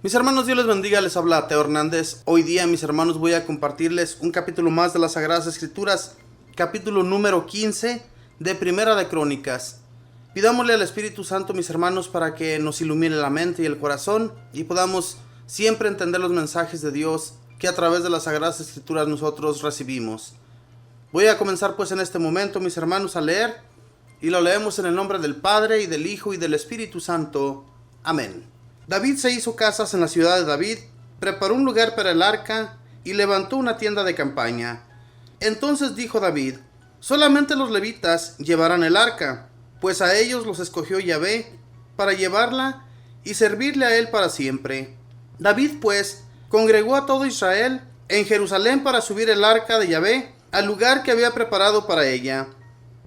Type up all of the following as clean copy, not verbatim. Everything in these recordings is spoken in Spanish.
Mis hermanos, Dios les bendiga, les habla Teo Hernández. Hoy día, mis hermanos, voy a compartirles un capítulo más de las Sagradas Escrituras, capítulo número 15 de Primera de Crónicas. Pidámosle al Espíritu Santo, mis hermanos, para que nos ilumine la mente y el corazón y podamos siempre entender los mensajes de Dios que a través de las Sagradas Escrituras nosotros recibimos. Voy a comenzar pues en este momento, mis hermanos, a leer, y lo leemos en el nombre del Padre, y del Hijo, y del Espíritu Santo. Amén. David se hizo casas en la ciudad de David, preparó un lugar para el arca, y levantó una tienda de campaña. Entonces dijo David: solamente los levitas llevarán el arca, pues a ellos los escogió Yahvé para llevarla y servirle a él para siempre. David pues congregó a todo Israel en Jerusalén para subir el arca de Yahvé al lugar que había preparado para ella.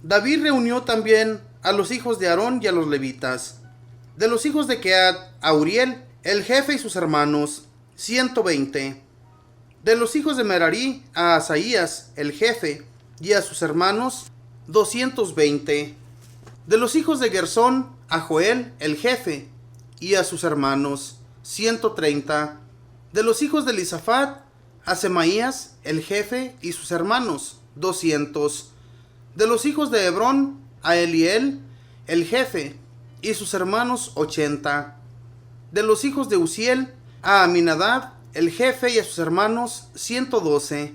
David reunió también a los hijos de Aarón y a los levitas. De los hijos de Kehat, a Uriel, el jefe, y sus hermanos, 120. De los hijos de Merari, a Asaías, el jefe, y a sus hermanos, 220. De los hijos de Gersón, a Joel, el jefe, y a sus hermanos, 130. De los hijos de Elisafat, a Semaías, el jefe, y sus hermanos, 200. De los hijos de Hebrón, a Eliel, el jefe, y sus hermanos, 80. De los hijos de Uziel, a Aminadab, el jefe, y a sus hermanos, 112.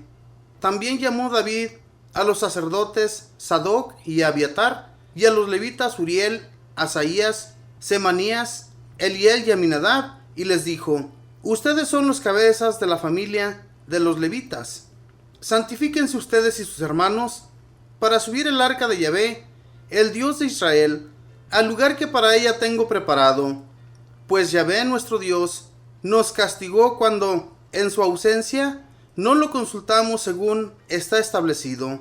También llamó David a los sacerdotes Sadoc y Abiatar, y a los levitas Uriel, Asaías, Semanías, Eliel y Aminadab, y les dijo: ustedes son los cabezas de la familia de los levitas. Santifíquense ustedes y sus hermanos para subir el arca de Yahvé, el Dios de Israel, al lugar que para ella tengo preparado, pues Yahvé nuestro Dios nos castigó cuando, en su ausencia, no lo consultamos según está establecido.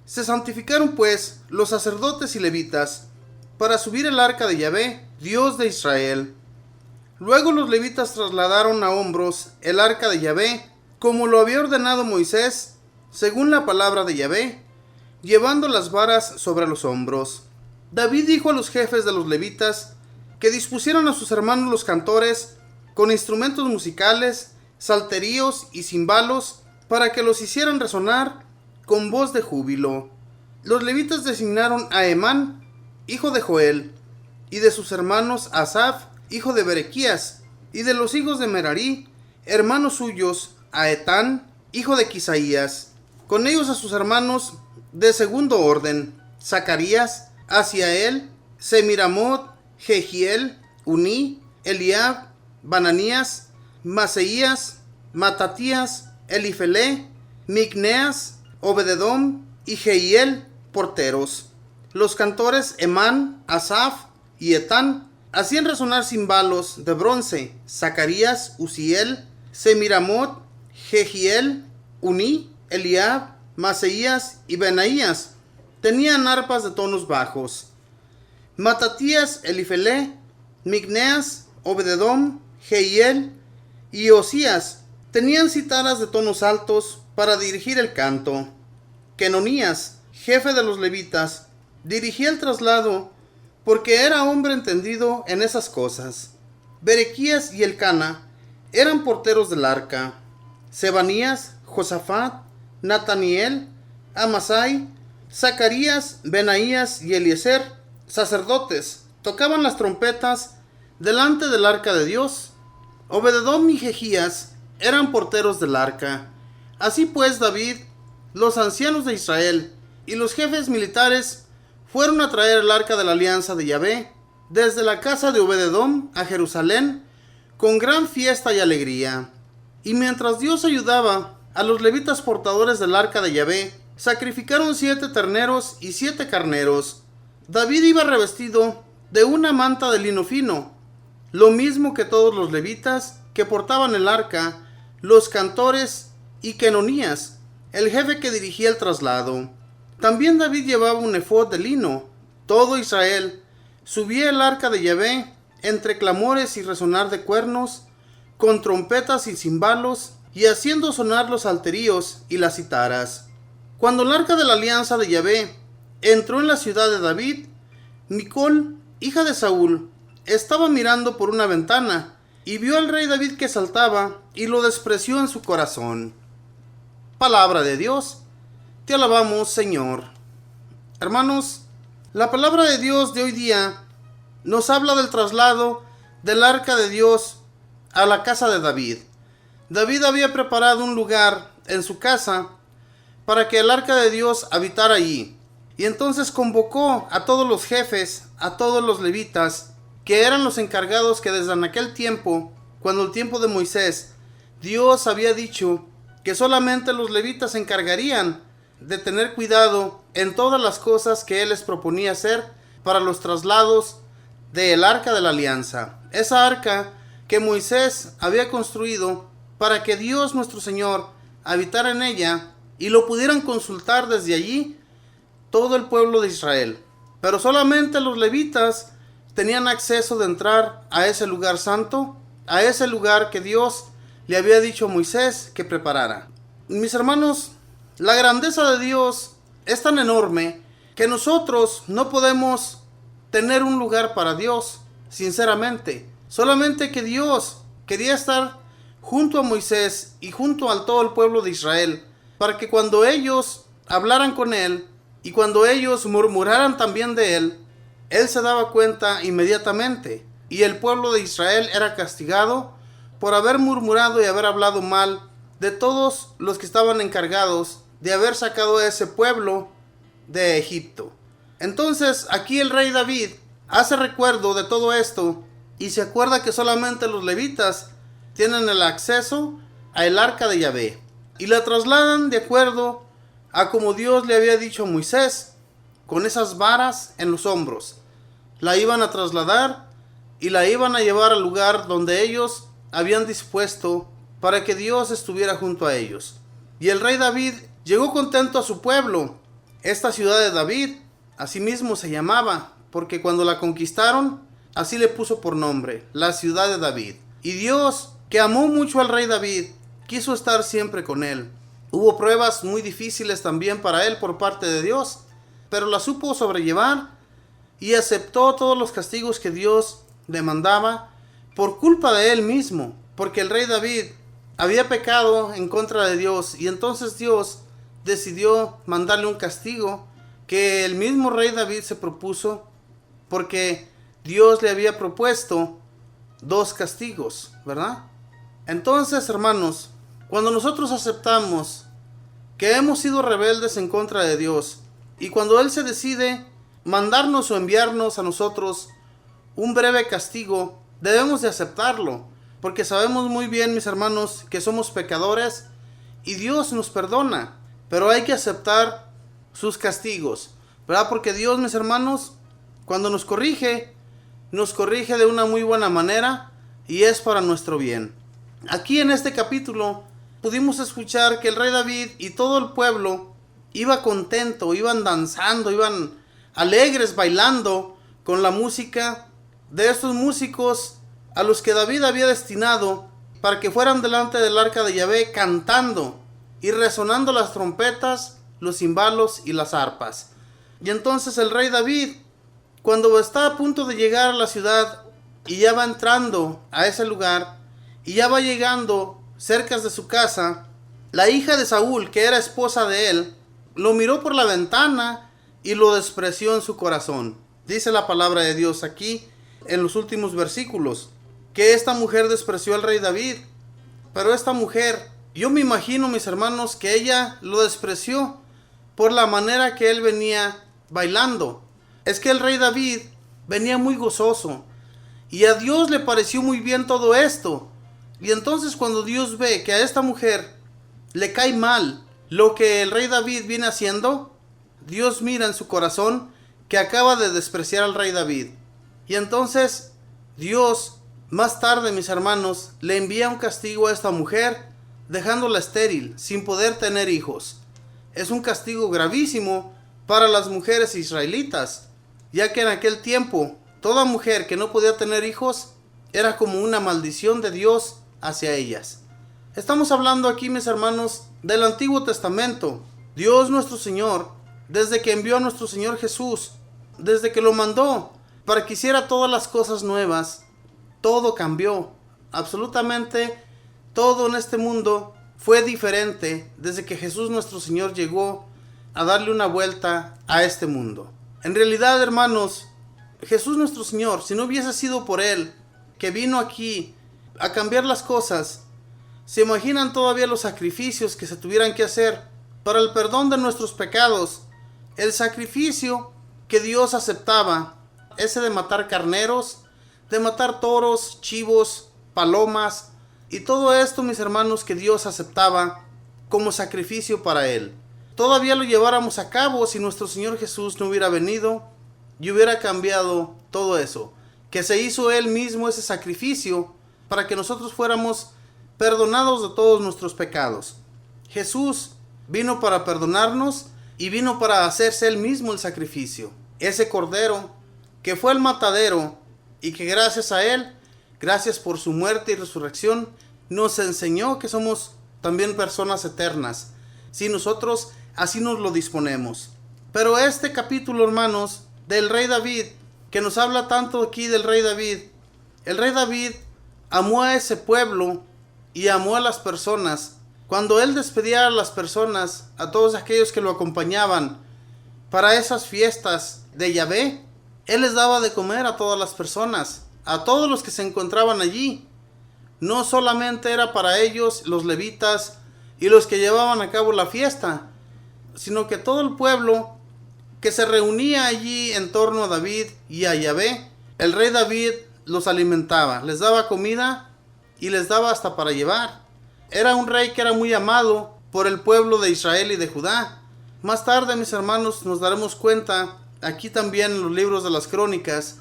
Se santificaron pues los sacerdotes y levitas para subir el arca de Yahvé, Dios de Israel. Luego los levitas trasladaron a hombros el arca de Yahvé, como lo había ordenado Moisés, según la palabra de Yahvé, llevando las varas sobre los hombros. David dijo a los jefes de los levitas que dispusieran a sus hermanos los cantores con instrumentos musicales, salterios y cimbalos, para que los hicieran resonar con voz de júbilo. Los levitas designaron a Emán, hijo de Joel, y de sus hermanos a Asaf, hijo de Berequías, y de los hijos de Merari, hermanos suyos, a Etán, hijo de Quisaías. Con ellos a sus hermanos de segundo orden, Zacarías, Asiael, Semiramot, Jehiel, Uní, Eliab, Bananías, Maseías, Matatías, Elifelé, Micneas, Obededom y Jehiel, porteros. Los cantores Emán, Asaf y Etán hacían resonar cimbalos de bronce. Zacarías, Uziel, Semiramot, Jehiel, Uní, Eliab, Maseías y Benaías tenían arpas de tonos bajos. Matatías, Elifelé, Micneas, Obededom, Jehiel y Osías tenían citaras de tonos altos para dirigir el canto. Quenonías, jefe de los levitas, dirigía el traslado porque era hombre entendido en esas cosas. Berequías y Elcana eran porteros del arca. Sebanías, Josafat, Nataniel, Amasai, Zacarías, Benaías y Eliezer, sacerdotes, tocaban las trompetas delante del arca de Dios. Obededom y Jehías eran porteros del arca. Así pues, David, los ancianos de Israel y los jefes militares fueron a traer el arca de la alianza de Yahvé desde la casa de Obededom a Jerusalén con gran fiesta y alegría. Y mientras Dios ayudaba a los levitas portadores del arca de Yahvé, sacrificaron 7 terneros y 7 carneros. David iba revestido de una manta de lino fino, lo mismo que todos los levitas que portaban el arca, los cantores y Quenonías, el jefe que dirigía el traslado. También David llevaba un efod de lino. Todo Israel subía el arca de Yahvé entre clamores y resonar de cuernos, con trompetas y cimbalos, y haciendo sonar los salterios y las citaras. Cuando el arca de la alianza de Yahvé entró en la ciudad de David, Micol, hija de Saúl, estaba mirando por una ventana y vio al rey David que saltaba y lo despreció en su corazón. Palabra de Dios, te alabamos, Señor. Hermanos, la palabra de Dios de hoy día nos habla del traslado del arca de Dios a la casa de David. David había preparado un lugar en su casa para que el arca de Dios habitara allí. Y entonces convocó a todos los jefes, a todos los levitas, que eran los encargados que desde en aquel tiempo, cuando el tiempo de Moisés, Dios había dicho que solamente los levitas se encargarían de tener cuidado en todas las cosas que él les proponía hacer para los traslados del arca de la alianza. Esa arca que Moisés había construido para que Dios nuestro Señor habitara en ella y lo pudieran consultar desde allí todo el pueblo de Israel. Pero solamente los levitas tenían acceso de entrar a ese lugar santo, a ese lugar que Dios le había dicho a Moisés que preparara. Mis hermanos, la grandeza de Dios es tan enorme que nosotros no podemos tener un lugar para Dios, sinceramente. Solamente que Dios quería estar junto a Moisés y junto a todo el pueblo de Israel, para que cuando ellos hablaran con él y cuando ellos murmuraran también de él, él se daba cuenta inmediatamente, y el pueblo de Israel era castigado por haber murmurado y haber hablado mal de todos los que estaban encargados de haber sacado a ese pueblo de Egipto. Entonces aquí el rey David hace recuerdo de todo esto y se acuerda que solamente los levitas tienen el acceso al arca de Yahvé, y la trasladan de acuerdo a como Dios le había dicho a Moisés, con esas varas en los hombros. La iban a trasladar y la iban a llevar al lugar donde ellos habían dispuesto para que Dios estuviera junto a ellos. Y el rey David llegó contento a su pueblo. Esta ciudad de David asimismo se llamaba, porque cuando la conquistaron, así le puso por nombre, la ciudad de David. Y Dios, que amó mucho al rey David, quiso estar siempre con él. Hubo pruebas muy difíciles también para él por parte de Dios, pero las supo sobrellevar y aceptó todos los castigos que Dios le mandaba por culpa de él mismo, porque el rey David había pecado en contra de Dios, y entonces Dios decidió mandarle un castigo que el mismo rey David se propuso, porque Dios le había propuesto 2 castigos, ¿verdad? Entonces, hermanos, cuando nosotros aceptamos que hemos sido rebeldes en contra de Dios, y cuando Él se decide mandarnos o enviarnos a nosotros un breve castigo, debemos de aceptarlo, porque sabemos muy bien, mis hermanos, que somos pecadores y Dios nos perdona, pero hay que aceptar sus castigos, ¿verdad? Porque Dios, mis hermanos, cuando nos corrige de una muy buena manera y es para nuestro bien. Aquí en este capítulo pudimos escuchar que el rey David y todo el pueblo iba contento, iban danzando, iban alegres, bailando con la música de estos músicos a los que David había destinado para que fueran delante del arca de Yahvé cantando y resonando las trompetas, los cimbalos y las arpas. Y entonces el rey David, cuando está a punto de llegar a la ciudad y ya va entrando a ese lugar y ya va llegando cerca de su casa, la hija de Saúl, que era esposa de él, lo miró por la ventana y lo despreció en su corazón. Dice la palabra de Dios aquí en los últimos versículos que esta mujer despreció al rey David. Pero esta mujer, yo me imagino, mis hermanos, que ella lo despreció por la manera que él venía bailando. Es que el rey David venía muy gozoso y a Dios le pareció muy bien todo esto. Y entonces cuando Dios ve que a esta mujer le cae mal lo que el rey David viene haciendo, Dios mira en su corazón que acaba de despreciar al rey David. Y entonces Dios, más tarde, mis hermanos, le envía un castigo a esta mujer, dejándola estéril, sin poder tener hijos. Es un castigo gravísimo para las mujeres israelitas, ya que en aquel tiempo toda mujer que no podía tener hijos era como una maldición de Dios hacia ellas. Estamos hablando aquí, mis hermanos, del Antiguo Testamento. Dios nuestro Señor, desde que envió a nuestro Señor Jesús, desde que lo mandó para que hiciera todas las cosas nuevas, todo cambió. Absolutamente todo en este mundo fue diferente desde que Jesús nuestro Señor llegó a darle una vuelta a este mundo. En realidad, hermanos, Jesús nuestro Señor, si no hubiese sido por Él, que vino aquí a cambiar las cosas, ¿se imaginan todavía los sacrificios que se tuvieran que hacer para el perdón de nuestros pecados? El sacrificio que Dios aceptaba, ese de matar carneros, de matar toros, chivos, palomas, y todo esto, mis hermanos, que Dios aceptaba como sacrificio para Él. Todavía lo lleváramos a cabo si nuestro Señor Jesús no hubiera venido y hubiera cambiado todo eso. Que se hizo Él mismo ese sacrificio para que nosotros fuéramos perdonados de todos nuestros pecados. Jesús vino para perdonarnos y vino para hacerse Él mismo el sacrificio. Ese cordero que fue el matadero y que gracias a Él, gracias por su muerte y resurrección, nos enseñó que somos también personas eternas, si nosotros así nos lo disponemos. Pero este capítulo, hermanos, del rey David, que nos habla tanto aquí del rey David, el rey David amó a ese pueblo y amó a las personas. Cuando él despedía a las personas, a todos aquellos que lo acompañaban para esas fiestas de Yahvé, él les daba de comer a todas las personas, a todos los que se encontraban allí. No solamente era para ellos, los levitas y los que llevaban a cabo la fiesta, sino que todo el pueblo que se reunía allí en torno a David y a Yahvé, el rey David los alimentaba, les daba comida y les daba hasta para llevar. Era un rey que era muy amado por el pueblo de Israel y de Judá. Más tarde, mis hermanos, nos daremos cuenta, aquí también en los libros de las crónicas,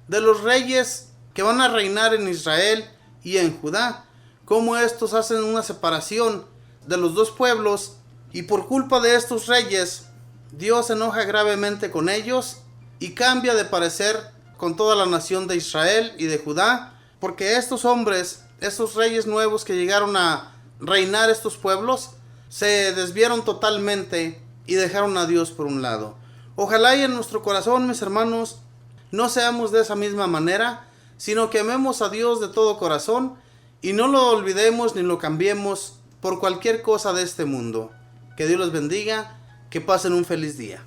de los reyes que van a reinar en Israel y en Judá, cómo estos hacen una separación de los dos pueblos, y por culpa de estos reyes, Dios se enoja gravemente con ellos y cambia de parecer con toda la nación de Israel y de Judá, porque estos hombres, estos reyes nuevos que llegaron a reinar estos pueblos, se desviaron totalmente y dejaron a Dios por un lado. Ojalá y en nuestro corazón, mis hermanos, no seamos de esa misma manera, sino que amemos a Dios de todo corazón y no lo olvidemos ni lo cambiemos por cualquier cosa de este mundo. Que Dios los bendiga, que pasen un feliz día.